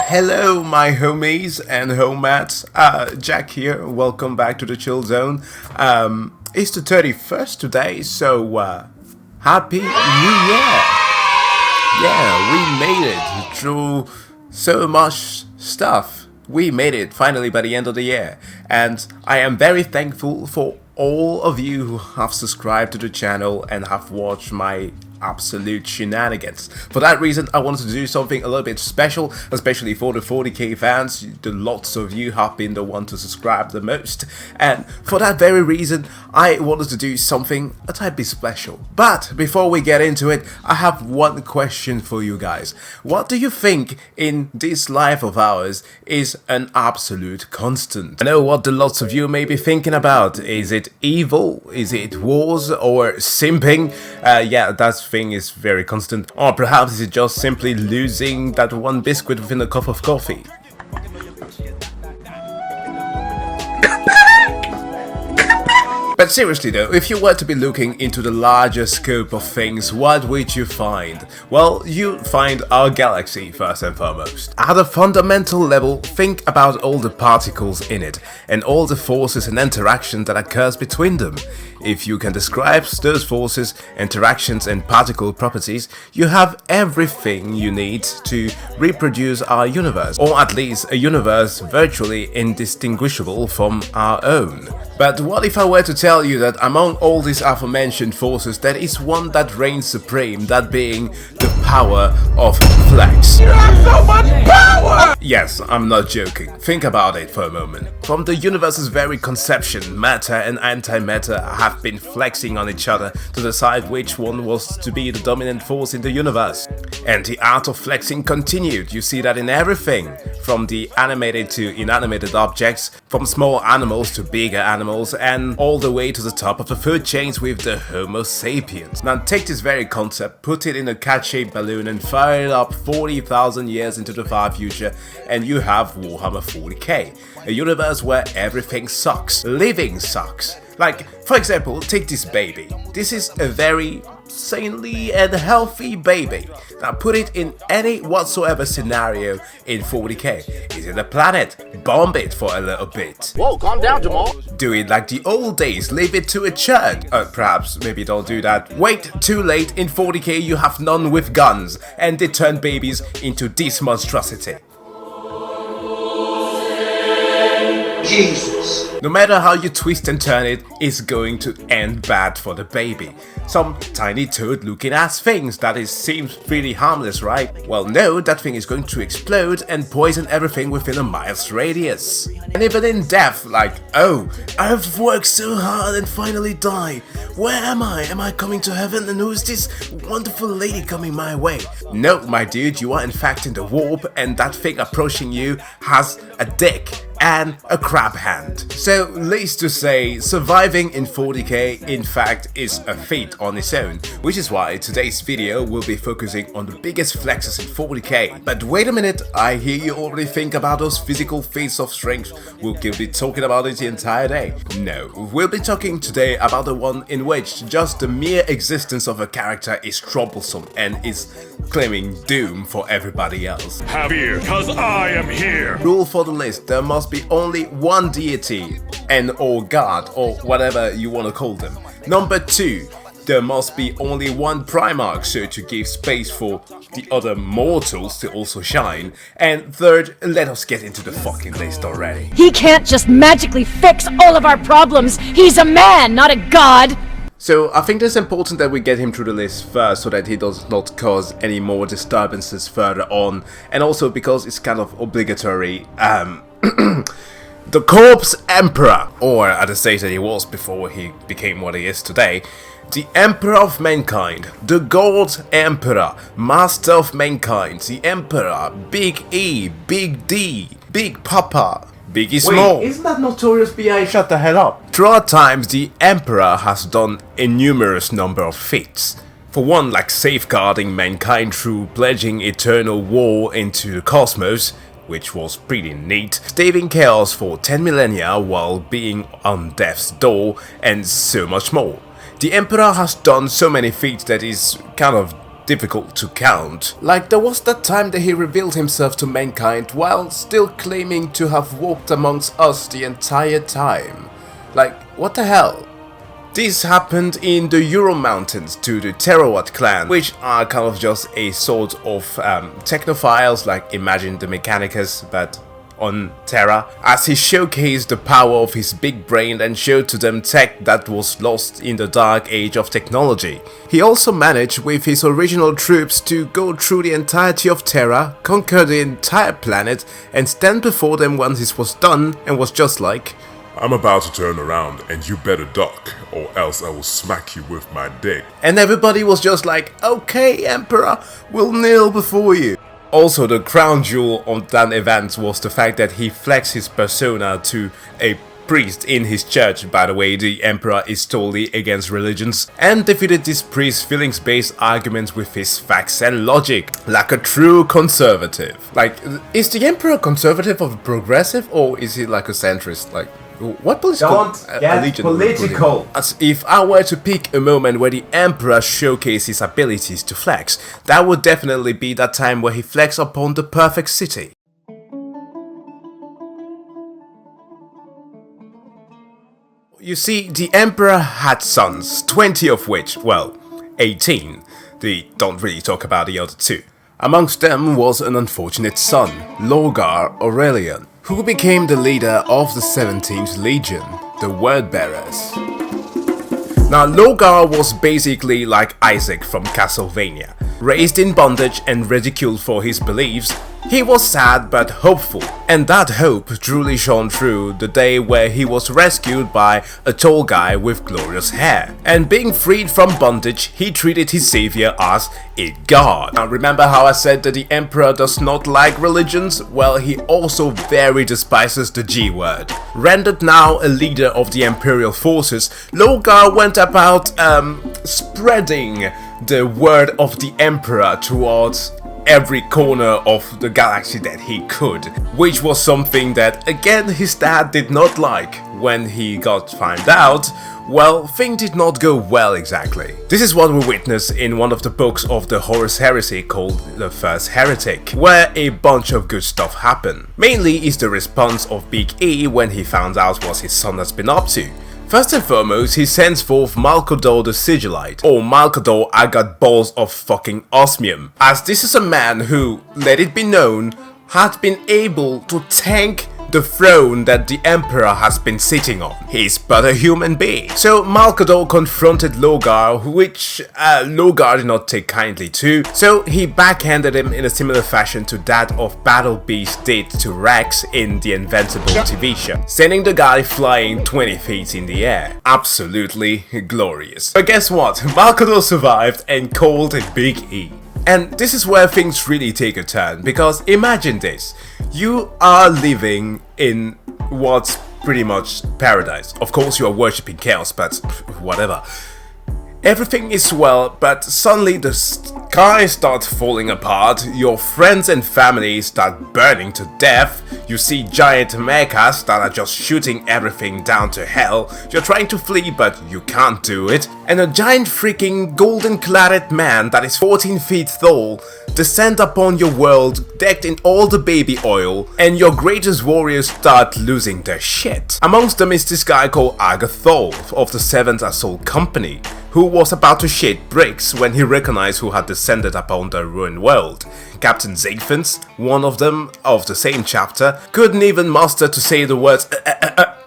Hello my homies and homats, Jack here, welcome back to the Chill Zone. It's the 31st today, so Happy New Year! Yeah, we made it through so much stuff. We made it finally by the end of the year, and I am very thankful for all of you who have subscribed to the channel and have watched my absolute shenanigans. For that reason, I wanted to do something a little bit special, especially for the 40k fans. The lots of you have been the one to subscribe the most, and for that very reason, I wanted to do something a tiny bit special. But before we get into it, I have one question for you guys. What do you think in this life of ours is an absolute constant? I know what the lots of you may be thinking about. Is it evil? Is it wars or simping? Yeah, that thing is very constant. Or perhaps is it just simply losing that one biscuit within a cup of coffee? But seriously though, if you were to be looking into the larger scope of things, what would you find? Well, you'd find our galaxy first and foremost. At a fundamental level, think about all the particles in it, and all the forces and interaction that occurs between them. If you can describe those forces, interactions and particle properties, you have everything you need to reproduce our universe, or at least a universe virtually indistinguishable from our own. But what if I were to tell you that among all these aforementioned forces, there is one that reigns supreme, that being the power of flex. You have so much power! Yes, I'm not joking. Think about it for a moment. From the universe's very conception, matter and antimatter have been flexing on each other to decide which one was to be the dominant force in the universe. And the art of flexing continued. You see that in everything, from the animated to inanimated objects, from small animals to bigger animals, and all the way to the top of the food chains with the Homo sapiens. Now take this very concept, put it in a cat-shaped balloon and fire it up 40,000 years into the far future, and you have Warhammer 40k, a universe where everything sucks. Living sucks. Like, for example, take this baby. This is a very sanely and healthy baby. Now put it in any whatsoever scenario in 40k. Is it a planet? Bomb it for a little bit. Whoa, calm down, Jamal. Do it like the old days, leave it to a church. Perhaps, maybe don't do that. Wait, too late, in 40k you have none with guns, and they turn babies into this monstrosity. Jesus. No matter how you twist and turn it, it's going to end bad for the baby. Some tiny toad looking ass things that seems really harmless, right? Well no, that thing is going to explode and poison everything within a mile's radius. And even in death, like, oh, I've worked so hard and finally die. Where am I? Am I coming to heaven? And who's this wonderful lady coming my way? No, my dude, you are in fact in the warp, and that thing approaching you has a dick and a crab hand. So, needless to say, surviving in 40k in fact is a feat on its own, which is why today's video will be focusing on the biggest flexes in 40k. But wait a minute, I hear you already think about those physical feats of strength. We'll be talking about it the entire day. No, we'll be talking today about the one in which just the mere existence of a character is troublesome and is claiming doom for everybody else. Have fear, cause I am here! Rule for the list, there must be only one deity or god or whatever you want to call them. Number 2, there must be only one Primarch, so to give space for the other mortals to also shine. And third, let us get into the fucking list already. He can't just magically fix all of our problems. He's a man, not a god. So I think it's important that we get him through the list first so that he does not cause any more disturbances further on, and also because it's kind of obligatory. The Corpse Emperor, or at the stage that he was before he became what he is today, the Emperor of Mankind, the God Emperor, Master of Mankind, the Emperor, Big E, Big D, Big Papa, Biggie Small. Wait, isn't that Notorious B.I.? Shut the hell up. Throughout times, the Emperor has done a numerous number of feats. For one, like safeguarding mankind through pledging eternal war into the cosmos, which was pretty neat, staving chaos for 10 millennia while being on death's door, and so much more. The Emperor has done so many feats that is kind of difficult to count. Like there was that time that he revealed himself to mankind while still claiming to have walked amongst us the entire time. Like, what the hell? This happened in the Ural Mountains to the Terrawat clan, which are kind of just a sort of technophiles, like imagine the Mechanicus, but on Terra, as he showcased the power of his big brain and showed to them tech that was lost in the dark age of technology. He also managed with his original troops to go through the entirety of Terra, conquer the entire planet, and stand before them once this was done, and was just like, I'm about to turn around and you better duck, or else I will smack you with my dick. And everybody was just like, okay, Emperor, we'll kneel before you. Also, the crown jewel of that event was the fact that he flexed his persona to a priest in his church. By the way, the Emperor is totally against religions, and defeated this priest's feelings-based arguments with his facts and logic, like a true conservative. Like, is the Emperor conservative or progressive, or is he like a centrist? Like, what political political. As if I were to pick a moment where the Emperor showcased his abilities to flex, that would definitely be that time where he flexed upon the perfect city. You see, the Emperor had sons, 20 of which, well, 18. They don't really talk about the other two. Amongst them was an unfortunate son, Rogal Aurelian, who became the leader of the 17th Legion, the Wordbearers. Now, Rogal was basically like Isaac from Castlevania, raised in bondage and ridiculed for his beliefs. He was sad but hopeful, and that hope truly shone through the day where he was rescued by a tall guy with glorious hair. And being freed from bondage, he treated his savior as a god. Now remember how I said that the Emperor does not like religions? Well, he also very despises the G word. Rendered now a leader of the Imperial forces, Rogal went about spreading the word of the Emperor towards every corner of the galaxy that he could, which was something that again his dad did not like. When he got found out, well, things did not go well exactly. This is what we witness in one of the books of the Horus Heresy called The First Heretic, where a bunch of good stuff happened. Mainly is the response of Big E when he found out what his son has been up to. First and foremost, he sends forth Malcador the Sigillite, or Malcador I got balls of fucking osmium, as this is a man who, let it be known, had been able to tank the throne that the Emperor has been sitting on. He's but a human being. So Malcador confronted Rogal, which Rogal did not take kindly to, so he backhanded him in a similar fashion to that of Battle Beast did to Rex in the Invincible TV show, sending the guy flying 20 feet in the air. Absolutely glorious. But guess what? Malcador survived and called it Big E. And this is where things really take a turn, because imagine this. You are living in what's pretty much paradise. Of course you are worshipping chaos, but whatever. Everything is well, but suddenly the sky starts falling apart, your friends and family start burning to death, you see giant mechas that are just shooting everything down to hell, you're trying to flee but you can't do it, and a giant freaking golden-cladded man that is 14 feet tall descend upon your world decked in all the baby oil, and your greatest warriors start losing their shit. Amongst them is this guy called Agathol of the 7th Assault Company, who was about to shit bricks when he recognized who had descended upon the ruined world. Captain Zaphens, one of them of the same chapter, couldn't even muster to say the words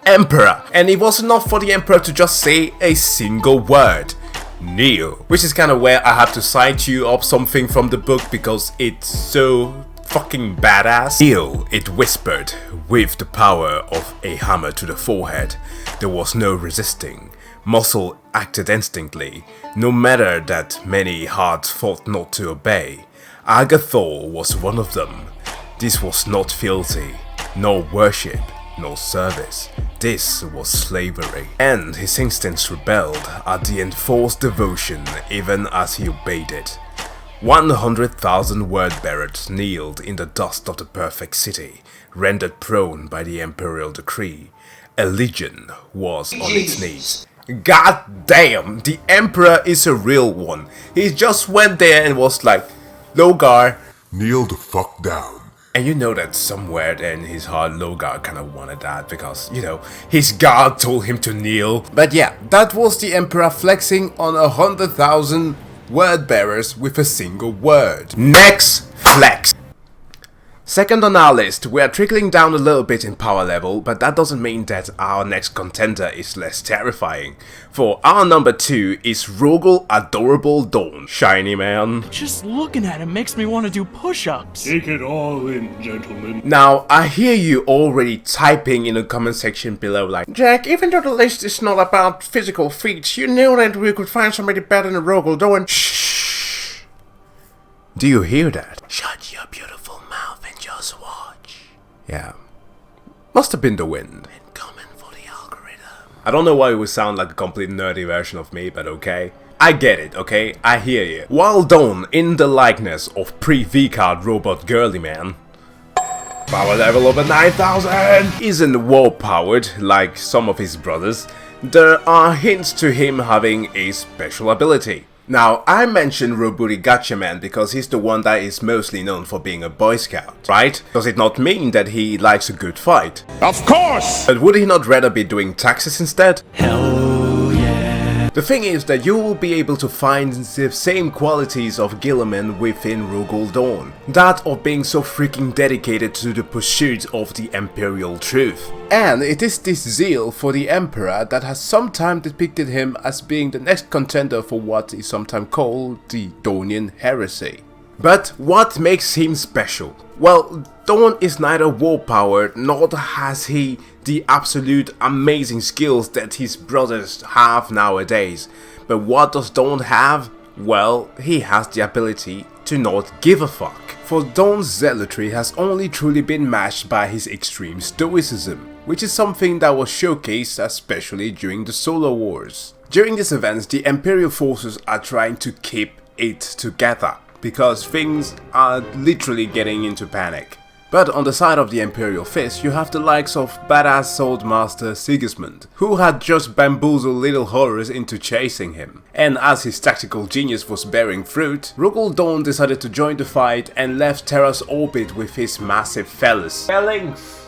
Emperor, and it was enough for the Emperor to just say a single word. Neo. Which is kind of where I have to cite you up something from the book because it's so fucking badass. Neo, it whispered, with the power of a hammer to the forehead. There was no resisting. Muscle acted instantly, no matter that many hearts fought not to obey. Agathol was one of them. This was not fealty, nor worship, nor service. This was slavery. And his instincts rebelled at the enforced devotion even as he obeyed it. 100,000 word-bearers kneeled in the dust of the perfect city, rendered prone by the imperial decree. A legion was on its knees. God damn, the Emperor is a real one. He just went there and was like, Logar. Kneel the fuck down. And you know that somewhere there in his heart, Logar kinda wanted that because, you know, his god told him to kneel. But yeah, that was the Emperor flexing on 100,000 word bearers with a single word. Next flex. Second on our list, we are trickling down a little bit in power level, but that doesn't mean that our next contender is less terrifying. For our number 2 is Rogal Dorn. Shiny man. Just looking at him makes me want to do push-ups. Take it all in, gentlemen. Now, I hear you already typing in the comment section below like, Jack, even though the list is not about physical feats, you knew that we could find somebody better than Rogal Dorn. Shh. Do you hear that? Shut your beautiful mouth and just watch. Yeah. Must have been the wind. Incoming for the algorithm. I don't know why it would sound like a complete nerdy version of me, but okay. I get it, okay? I hear you. While Dorn, in the likeness of pre-V-card robot girly man, power level over 9,000, isn't war-powered like some of his brothers, there are hints to him having a special ability. Now, I mentioned Roburi Gatchaman because he's the one that is mostly known for being a Boy Scout, right? Does it not mean that he likes a good fight? Of course! But would he not rather be doing taxes instead? Hell yeah. The thing is that you will be able to find the same qualities of Gilliman within Rogal Dorn. That of being so freaking dedicated to the pursuit of the Imperial truth. And it is this zeal for the Emperor that has sometimes depicted him as being the next contender for what is sometimes called the Dornian heresy. But what makes him special? Well, Dorn is neither war-powered nor has he the absolute amazing skills that his brothers have nowadays. But what does Dorn have? Well, he has the ability to not give a fuck. For Dorn's zealotry has only truly been matched by his extreme stoicism, which is something that was showcased especially during the Solar Wars. During these events, the Imperial forces are trying to keep it together, because things are literally getting into panic. But on the side of the Imperial Fist, you have the likes of badass Sword Master Sigismund, who had just bamboozled little horrors into chasing him. And as his tactical genius was bearing fruit, Rogal Dorn decided to join the fight and left Terra's orbit with his massive phallus.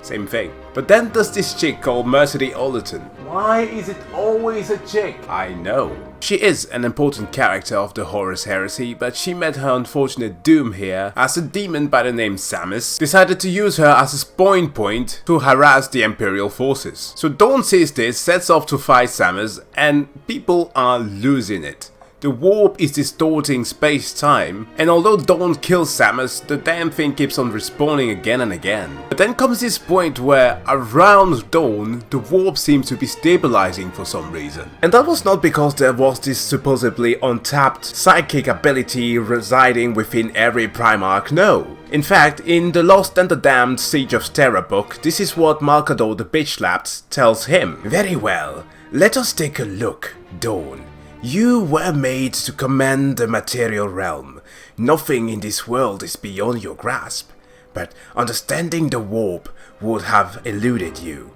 Same thing. But then there's this chick called Mercedes Ollerton. Why is it always a chick? I know. She is an important character of the Horus Heresy, but she met her unfortunate doom here as a demon by the name Samus decided to use her as a spawn point to harass the Imperial forces. So Dorn sees this, sets off to fight Samus, and people are losing it. The warp is distorting space-time, and although Dorn kills Samus, the damn thing keeps on respawning again and again. But then comes this point where around Dorn, the warp seems to be stabilizing for some reason. And that was not because there was this supposedly untapped psychic ability residing within every Primarch, no. In fact, in the Lost and the Damned Siege of Terra book, this is what Malcador the Bitch-Slapped tells him. Very well, let us take a look, Dorn. You were made to command the material realm. Nothing in this world is beyond your grasp, but understanding the warp would have eluded you.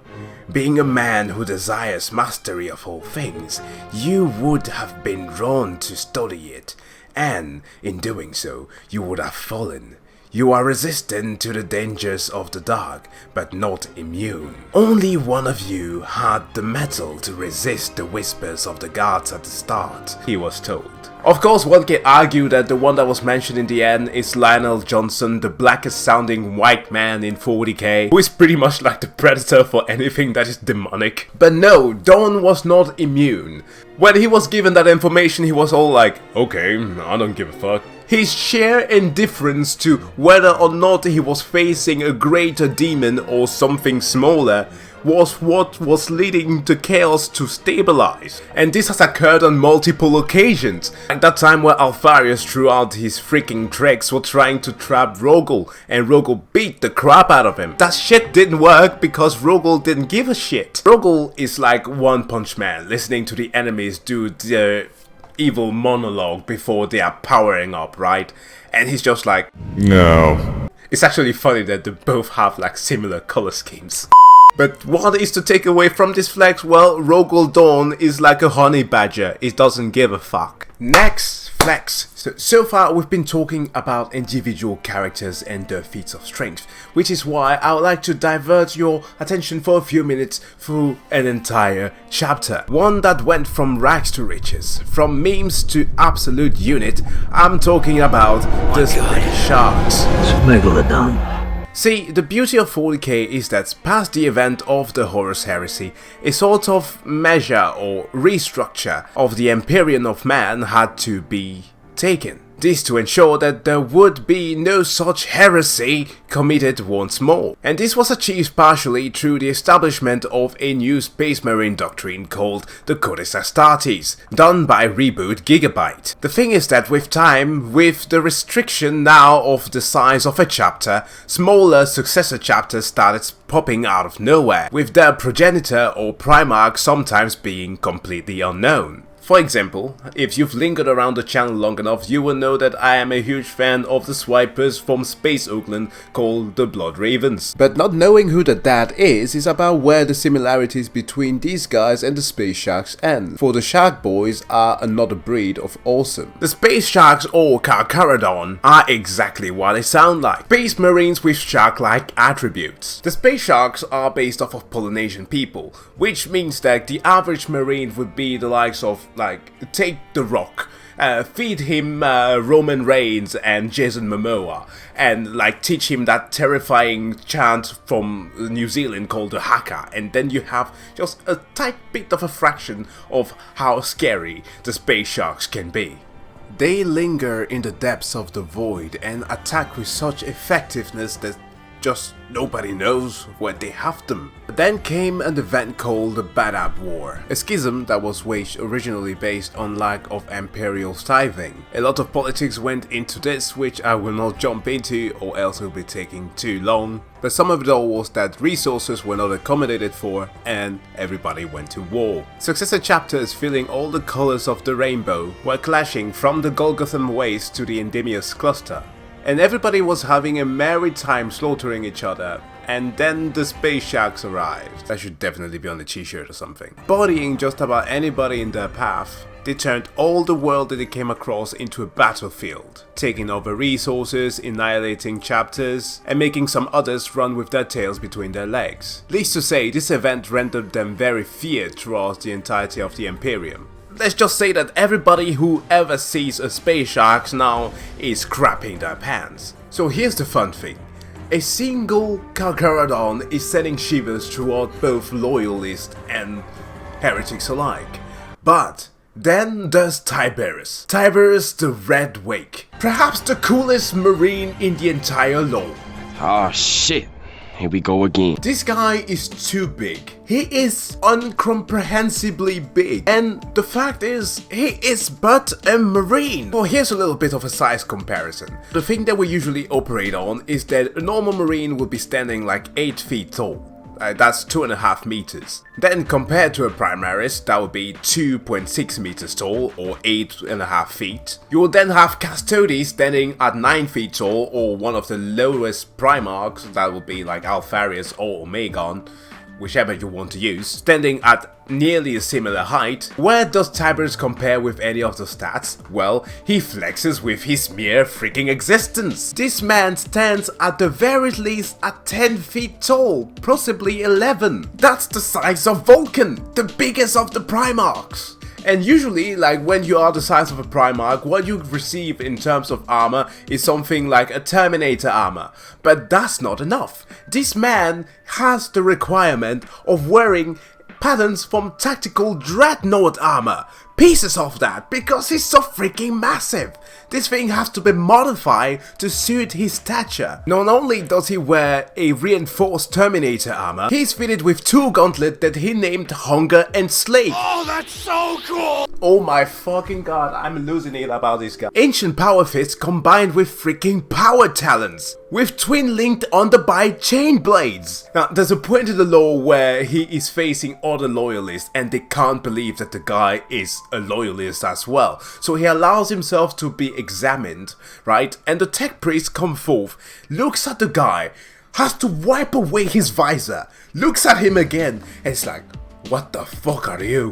Being a man who desires mastery of all things, you would have been drawn to study it, and in doing so, you would have fallen. You are resistant to the dangers of the dark, but not immune. Only one of you had the mettle to resist the whispers of the gods at the start, he was told. Of course, one can argue that the one that was mentioned in the end is Lionel Johnson, the blackest sounding white man in 40k, who is pretty much like the Predator for anything that is demonic. But no, Dorn was not immune. When he was given that information, he was all like, okay, I don't give a fuck. His sheer indifference to whether or not he was facing a greater demon or something smaller was what was leading the chaos to stabilize. And this has occurred on multiple occasions. Like that time where Alpharius throughout his freaking treks were trying to trap Rogal and Rogal beat the crap out of him. That shit didn't work because Rogal didn't give a shit. Rogal is like One Punch Man, listening to the enemies do their evil monologue before they are powering up, right? And he's just like, No. It's actually funny that they both have like similar color schemes. But what is to take away from this flex? Well, Rogal Dorn is like a honey badger. It doesn't give a fuck. Next flex. So far we've been talking about individual characters and their feats of strength, which is why I would like to divert your attention for a few minutes through an entire chapter. One that went from rags to riches, from memes to absolute unit. I'm talking about the Space Sharks. Megalodon. See, the beauty of 40k is that past the event of the Horus Heresy, a sort of measure or restructure of the Empyrean of Man had to be taken. This to ensure that there would be no such heresy committed once more. And this was achieved partially through the establishment of a new Space Marine doctrine called the Codex Astartes, done by Reboot Gigabyte. The thing is that with time, with the restriction now of the size of a chapter, smaller successor chapters started popping out of nowhere, with their progenitor or Primarch sometimes being completely unknown. For example, if you've lingered around the channel long enough, you will know that I am a huge fan of the swipers from Space Oakland called the Blood Ravens. But not knowing who that is about where the similarities between these guys and the Space Sharks end. For the Shark Boys are another breed of awesome. The Space Sharks or Carcharodon are exactly what they sound like. Space Marines with shark-like attributes. The Space Sharks are based off of Polynesian people, which means that the average Marine would be the likes of take The Rock, feed him Roman Reigns and Jason Momoa, and teach him that terrifying chant from New Zealand called the Haka, and then you have just a tight bit of a fraction of how scary the Space Sharks can be. They linger in the depths of the void and attack with such effectiveness that just nobody knows where they have them. Then came an event called the Badab War, a schism that was waged originally based on lack of imperial tithing. A lot of politics went into this, which I will not jump into or else it will be taking too long, but some of it all was that resources were not accommodated for and everybody went to war. Successor chapters filling all the colors of the rainbow were clashing from the Golgotham Waste to the Endymius Cluster. And everybody was having a merry time slaughtering each other, and then the Space Sharks arrived. That should definitely be on the t-shirt or something. Bodying just about anybody in their path, they turned all the world that they came across into a battlefield, taking over resources, annihilating chapters, and making some others run with their tails between their legs. Least to say, this event rendered them very feared throughout the entirety of the Imperium. Let's just say that everybody who ever sees a Space Sharks now is crapping their pants. So here's the fun thing. A single Carcharodon is sending shivers throughout both loyalists and heretics alike. But then there's Tiberius the Red Wake. Perhaps the coolest marine in the entire lore. Oh shit. Here we go again. This guy is too big. He is incomprehensibly big. And the fact is, he is but a marine. Well, here's a little bit of a size comparison. The thing that we usually operate on is that a normal marine would be standing like 8 feet tall. That's 2.5 meters. Then compared to a Primaris, that would be 2.6 meters tall or 8.5 feet. You will then have Custodes standing at 9 feet tall, or one of the lowest Primarchs, that would be like Alpharius or Omegon, whichever you want to use, standing at nearly a similar height. Where does Tiberius compare with any of the stats? Well, he flexes with his mere freaking existence. This man stands at the very least at 10 feet tall, possibly 11. That's the size of Vulcan, the biggest of the Primarchs. And usually, when you are the size of a Primarch, what you receive in terms of armor is something like a Terminator armor. But that's not enough. This man has the requirement of wearing patterns from tactical dreadnought armor. Pieces of that, because he's so freaking massive. This thing has to be modified to suit his stature. Not only does he wear a reinforced Terminator armor, he's fitted with 2 gauntlets that he named Hunger and Slave. Oh, that's so cool! Oh my fucking god, I'm losing it about this guy. Ancient power fists combined with freaking power talons, with twin linked underbite chain blades. Now, there's a point in the lore where he is facing other loyalists and they can't believe that the guy is a loyalist as well. So he allows himself to be examined, right? And the tech priest comes forth, looks at the guy, has to wipe away his visor, looks at him again, and it's like, what the fuck are you?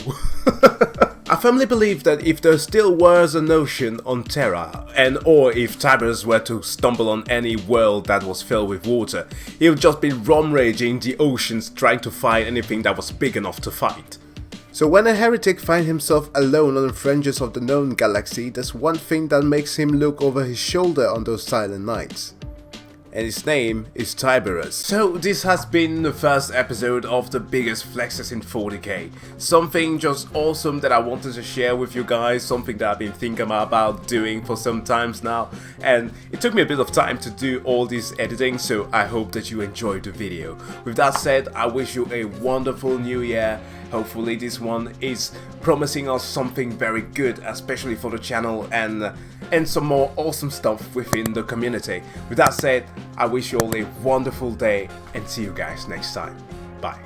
I firmly believe that if there still was an ocean on Terra, or if Tiberius were to stumble on any world that was filled with water, he would just be rum-raging the oceans trying to find anything that was big enough to fight. So when a heretic finds himself alone on the fringes of the known galaxy, there's one thing that makes him look over his shoulder on those silent nights. And his name is Tiberius. So this has been the first episode of the biggest flexes in 40k. Something just awesome that I wanted to share with you guys, something that I've been thinking about doing for some times now. And it took me a bit of time to do all this editing, so I hope that you enjoyed the video. With that said, I wish you a wonderful new year. Hopefully this one is promising us something very good, especially for the channel and some more awesome stuff within the community. With that said, I wish you all a wonderful day and see you guys next time. Bye.